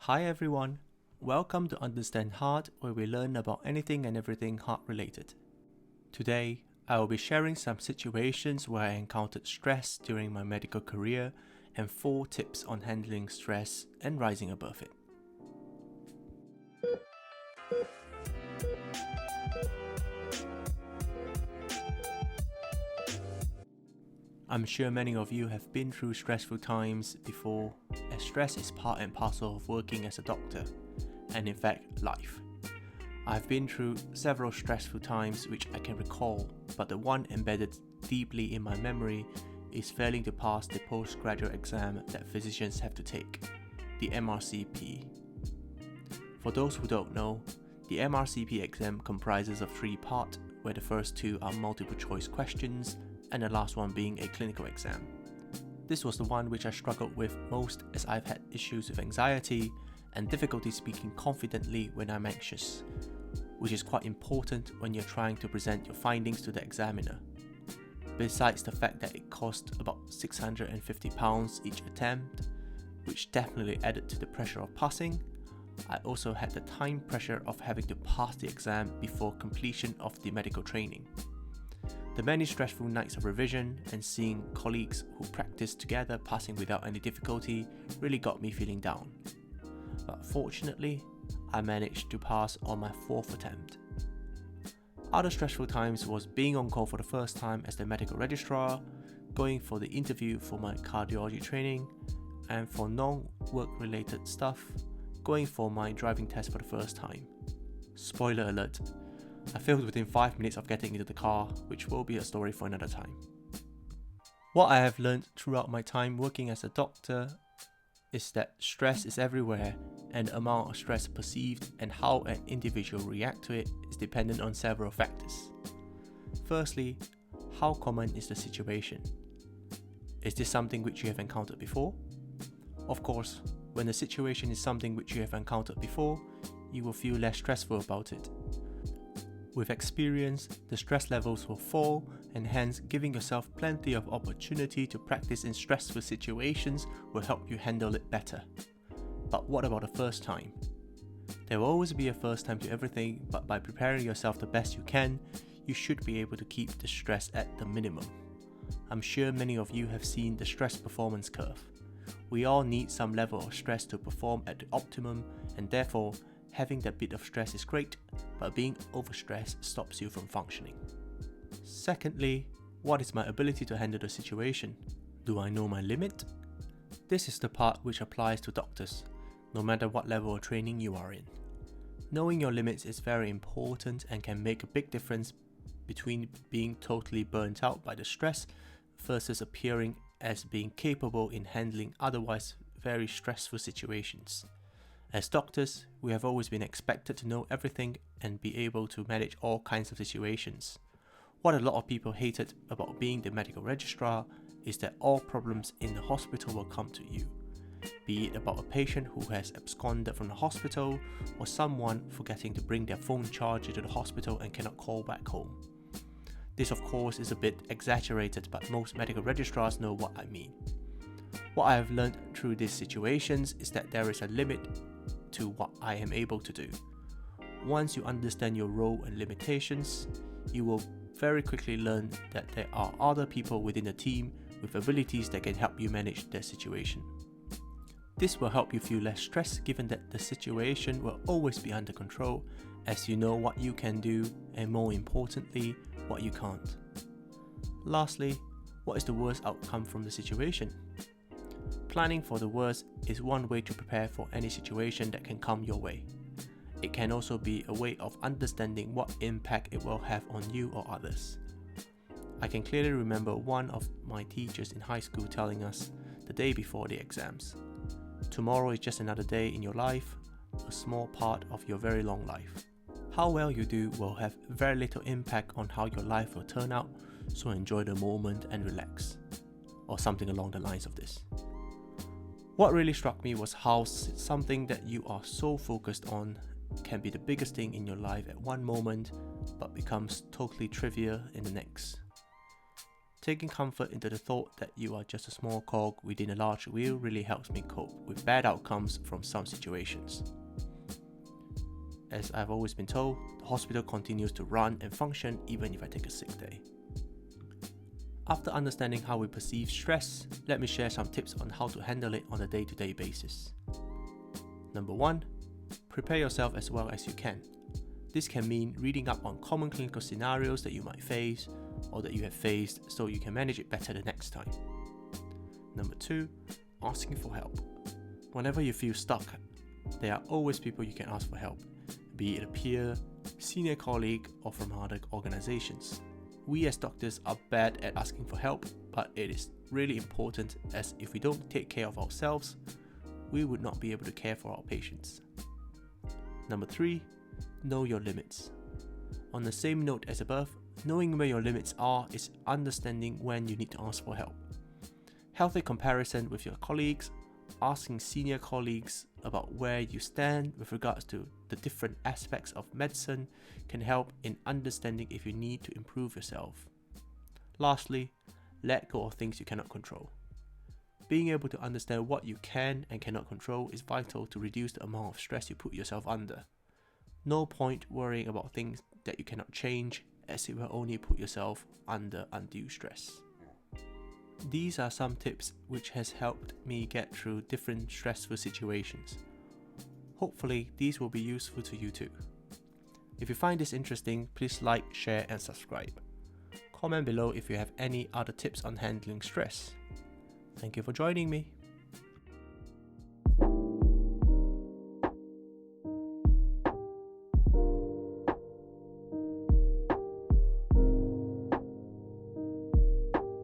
Hi everyone, welcome to Understand Heart, where we learn about anything and everything heart related. Today, I will be sharing some situations where I encountered stress during my medical career and 4 tips on handling stress and rising above it. I'm sure many of you have been through stressful times before, as stress is part and parcel of working as a doctor, and in fact, life. I've been through several stressful times which I can recall, but the one embedded deeply in my memory is failing to pass the postgraduate exam that physicians have to take, the MRCP. For those who don't know, the MRCP exam comprises of 3 parts, where the first 2 are multiple choice questions and the last one being a clinical exam. This was the one which I struggled with most, as I've had issues with anxiety and difficulty speaking confidently when I'm anxious, which is quite important when you're trying to present your findings to the examiner. Besides the fact that it cost about £650 each attempt, which definitely added to the pressure of passing, I also had the time pressure of having to pass the exam before completion of the medical training. The many stressful nights of revision and seeing colleagues who practiced together passing without any difficulty really got me feeling down. But fortunately, I managed to pass on my 4th attempt. Other stressful times was being on call for the first time as the medical registrar, going for the interview for my cardiology training, and for non-work related stuff, going for my driving test for the first time. Spoiler alert, I failed within 5 minutes of getting into the car, which will be a story for another time. What I have learned throughout my time working as a doctor is that stress is everywhere, and the amount of stress perceived and how an individual reacts to it is dependent on several factors. Firstly, how common is the situation? Is this something which you have encountered before? Of course, when the situation is something which you have encountered before, you will feel less stressful about it. With experience, the stress levels will fall, and hence giving yourself plenty of opportunity to practice in stressful situations will help you handle it better. But what about the first time? There will always be a first time to everything, but by preparing yourself the best you can, you should be able to keep the stress at the minimum. I'm sure many of you have seen the stress performance curve. We all need some level of stress to perform at the optimum, and therefore, having that bit of stress is great, but being overstressed stops you from functioning. Secondly, what is my ability to handle the situation? Do I know my limit? This is the part which applies to doctors, no matter what level of training you are in. Knowing your limits is very important and can make a big difference between being totally burnt out by the stress versus appearing as being capable in handling otherwise very stressful situations. As doctors, we have always been expected to know everything and be able to manage all kinds of situations. What a lot of people hated about being the medical registrar is that all problems in the hospital will come to you, be it about a patient who has absconded from the hospital or someone forgetting to bring their phone charger to the hospital and cannot call back home. This of course is a bit exaggerated, but most medical registrars know what I mean. What I have learned through these situations is that there is a limit to what I am able to do. Once you understand your role and limitations, you will very quickly learn that there are other people within the team with abilities that can help you manage their situation. This will help you feel less stressed, given that the situation will always be under control, as you know what you can do and, more importantly, what you can't. Lastly, what is the worst outcome from the situation? Planning for the worst is one way to prepare for any situation that can come your way. It can also be a way of understanding what impact it will have on you or others. I can clearly remember one of my teachers in high school telling us the day before the exams, "Tomorrow is just another day in your life, a small part of your very long life. How well you do will have very little impact on how your life will turn out, so enjoy the moment and relax," or something along the lines of this. What really struck me was how something that you are so focused on can be the biggest thing in your life at one moment, but becomes totally trivial in the next. Taking comfort into the thought that you are just a small cog within a large wheel really helps me cope with bad outcomes from some situations. As I've always been told, the hospital continues to run and function even if I take a sick day. After understanding how we perceive stress, let me share some tips on how to handle it on a day-to-day basis. Number 1. Prepare yourself as well as you can. This can mean reading up on common clinical scenarios that you might face or that you have faced so you can manage it better the next time. Number 2. Asking for help. Whenever you feel stuck, there are always people you can ask for help, be it a peer, senior colleague, or from other organizations. We as doctors are bad at asking for help, but it is really important, as if we don't take care of ourselves, we would not be able to care for our patients. Number 3. Know your limits. On the same note as above, knowing where your limits are is understanding when you need to ask for help. Healthy comparison with your colleagues, asking senior colleagues about where you stand with regards to the different aspects of medicine can help in understanding if you need to improve yourself. Lastly, let go of things you cannot control. Being able to understand what you can and cannot control is vital to reduce the amount of stress you put yourself under. No point worrying about things that you cannot change, as it will only put yourself under undue stress. These are some tips which has helped me get through different stressful situations. Hopefully these will be useful to you too. If you find this interesting, please like, share and subscribe. Comment below if you have any other tips on handling stress. Thank you for joining me.